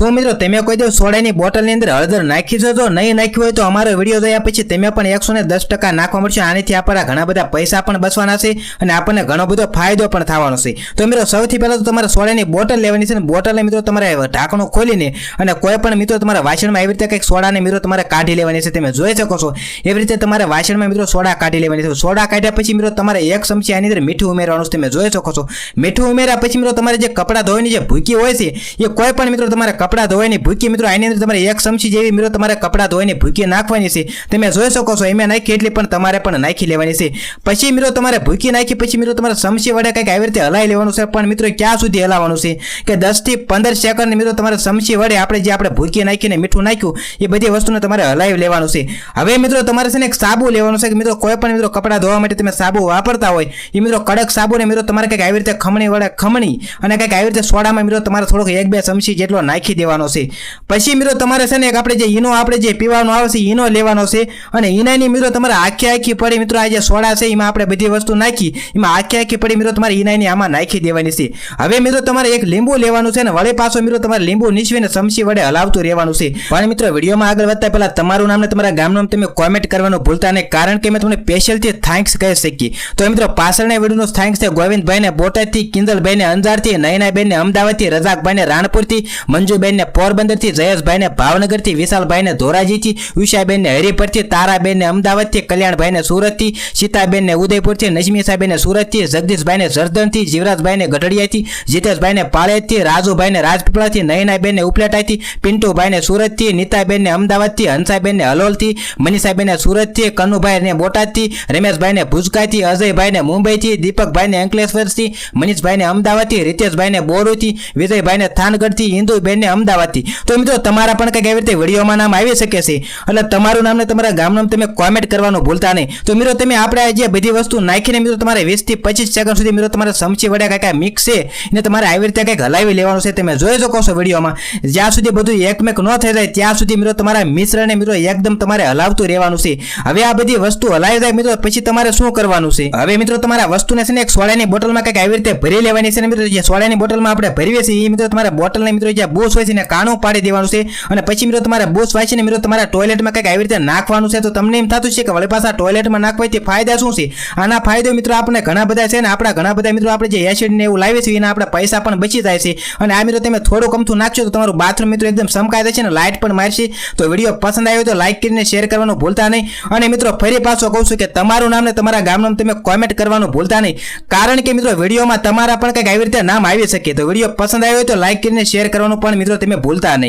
શું મિત્રો તમે કોઈ દિવસ સોડાની બોટલની અંદર હળદર નાખી છે? જો નહીં નાખ્યું હોય તો અમારો વિડીયો જોયા પછી તમે પણ 110% નાખવા મળશે. આનાથી આપણા ઘણા બધા પૈસા પણ બચવાના છે અને આપણને ઘણો બધો ફાયદો પણ થવાનો છે. તો મિત્રો સૌથી પહેલા તો તમારે સોડાની બોટલ લેવાની છે અને બોટલને મિત્રો તમારે ઢાંકણું ખોલીને અને કોઈ પણ મિત્રો તમારા વાસણમાં એવી રીતે કંઈક સોડાને મિત્રો તમારે કાઢી લેવાની છે. તમે જોઈ શકો છો એવી રીતે તમારે વાસણમાં મિત્રો સોડા કાઢી લેવાની છે. સોડા કાઢ્યા પછી મિત્રો તમારે 1 ચમચી આની અંદર મીઠું ઉમેરવાનું છે. તમે જોઈ શકો છો મીઠું ઉમેર્યા પછી મિત્રો તમારે જે કપડાં ધોવાની જે ભૂકી હોય છે એ કોઈ પણ મિત્રો તમારે કપડાં ધોવાની ભૂકી મિત્રો આની અંદર તમારે 1 ચમચી જેવી મિત્રો તમારે કપડાં ધોવાની ભૂકી નાખવાની છે. તમે જોઈ શકો છો એમાં નાખી એટલી પણ તમારે પણ નાખી લેવાની છે. પછી મિત્રો તમારે ભૂકી નાખી પછી મિત્રો તમારે ચમચી વડે કંઈક આવી રીતે હલાવી લેવાનું છે. પણ મિત્રો ક્યાં સુધી હલાવવાનું છે કે 10 થી 15 સેકન્ડ મિત્રો તમારે ચમચી વડે આપણે ભૂકી નાખીને મીઠું નાખ્યું એ બધી વસ્તુને તમારે હલાવી લેવાનું છે. હવે મિત્રો તમારે છે ને એક સાબુ લેવાનું છે કે મિત્રો કોઈ પણ મિત્રો કપડાં ધોવા માટે તમે સાબુ વાપરતા હોય એ મિત્રો કડક સાબુને મિત્રો તમારે કંઈક આવી રીતે ખમણી વડે ખમણી અને કંઈક આવી રીતે સોડામાં મિત્રો તમારે થોડોક 1-2 ચમચી જેટલો નાખી દેવાનો છે. પછી મિત્રો તમારે છે ને એક આપણે જે ઈનો જે પીવાનો આવે છે ઈનો લેવાનો છે અને ઈનાની મિત્રો તમારે આખી પડી મિત્રો આ જે સોડા છે એમાં આપણે બધી વસ્તુ નાખી એમાં આખી પડી મિત્રો તમારે ઈનાની આમાં નાખી દેવાની છે. હવે મિત્રો તમારે એક લીંબુ લેવાનું છે અને વળી પાછો મિત્રો તમારે લીંબુ નીચવીને ચમચી વડે હલાવતું રહેવાનું છે. પણ મિત્રો વિડીયોમાં આગળ વધતા પહેલા તમારું નામ ને તમારા ગામનું તમે કોમેન્ટ કરવાનું ભૂલતા નહીં, કારણ કે મેં તમને સ્પેશિયલથી થેન્ક્સ કહી શકીએ. તો મિત્રો પાછળના વિડીયોનો થેન્ક્સ છે ગોવિંદભાઈને બોટાદથી, કિંજલભાઈને અંજારથી, નયનાબેનને અમદાવાદથી, રજાકભાઈને રાણપુરથી, મંજુબેનને પોરબંદરથી, જયેશભાઈને ભાવનગરથી, વિશાલભાઈને ધોરાજીથી, ઉષાબેનને હરિપરથી, તારાબેનને અમદાવાદથી, કલ્યાણભાઈને સુરતથી, સીતાબેનને ઉદયપુરથી, નજમીસાબેનને સુરતથી, જગદીશભાઈને જરદણથી, જીવરાજભાઈને ગઢડિયાથી, જીતેશભાઈને પાળેજથી, રાજુભાઈને રાજપીપળાથી, નયનાબેનને ઉપલેટાથી, પિન્ટુભાઈને સુરતથી, નીતાબેનને અમદાવાદથી, હંસાબેનને હલોલથી, મનીષાબેનને સુરતથી, કનુભાઈને બોટાદથી, રમેશભાઈને ભુજકાથી, અજયભાઈને મુંબઈથી, દીપકભાઈને અંકલેશ્વરથી, મનીષભાઈને અમદાવાદથી, રીતેશભાઈને બોરુથી, વિજયભાઈને થાનગઢથી, ઇન્દુબેનને અમદાવાદથી. તો મિત્રો તમારા પણ કંઈક એવી રીતે વિડીયોમાં નામ આવી શકે છે એટલે તમારું નામ ને તમારા ગામનું તમે કોમેન્ટ કરવાનું ભૂલતા નહીં. તો મિત્રો તમે આપણે જે બધી વસ્તુ નાખીને મિત્રો તમારે 20 થી 25 સેકન્ડ સુધી મિત્રો તમારે ચમચી વડે કાંઈ મિક્સ છે એને તમારે આવી રીતે કંઈક હલાવી લેવાનું છે. તમે જોઈ શકો છો વિડીયોમાં જ્યાં સુધી બધું એકમેક ન થઈ જાય ત્યાં સુધી મિત્રો તમારા મિશ્રણને મિત્રો એકદમ તમારે હલાવતું રહેવાનું છે. હવે આ બધી વસ્તુ હલાવી જાય મિત્રો પછી તમારે શું કરવાનું છે? હવે મિત્રો તમારા વસ્તુને છે ને એક સોડાની બોટલમાં કંઈક આવી રીતે ભરી લેવાની છે. મિત્રો જે સોડાની બોટલમાં આપણે ભરીએ છીએ એ મિત્રો તમારા બોટલને મિત્રો જે બોસ હોય છે ને કાણું પાડી દેવાનું છે અને પછી મિત્રો તમારે બોસ વાંચીને મિત્રો તમારા ટોયલેટમાં કંઈક આવી રીતે નાખવાનું છે. તો તમને એમ થતું છે કે વળી પાછા ટોયલેટમાં નાખવાથી ફાયદા શું છે? આના ફાયદો મિત્રો આપણને ઘણા બધા છે ને આપણા ઘણા બધા મિત્રો આપણે જે એસિડ ને એવું લાવીએ છીએ એના આપણા પૈસા પણ બચી જાય છે. અને આ મિત્રો તમે થોડું કમથું નાખશો તો તમારું બાથરૂમ મિત્રો એકદમ ચમકાઈ જશે ને લાઇટ પણ મારશે. તો વિડીયો પસંદ આવ્યો તો લાઇક કરીને શેર કરવાનું ભૂલતા નહીં. અને મિત્રો ફરી પાછો કહું છું કે તમારું નામ ને તમારા ગામનું તમે કોમેન્ટ કરવાનું ભૂલતા નહીં, કારણ કે મિત્રો વિડીયોમાં તમારા પણ કંઈક આવી રીતે નામ આવી શકે. તો વિડીયો પસંદ આવ્યો તો લાઇક કરીને શેર કરવાનું પણ મિત્રો તમે ભૂલતા નહીં.